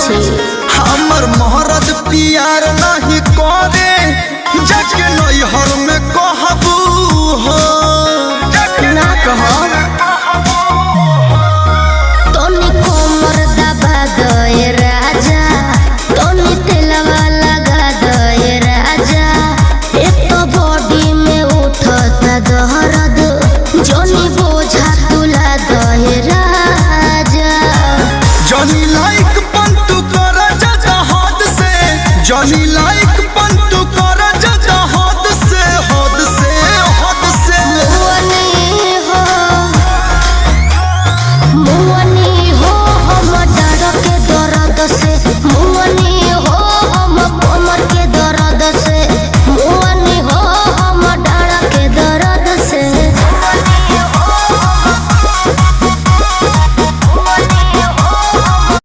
छे हमर मोहरत प्यार नहीं करे जाके नैहर में कहबू हो ना कहो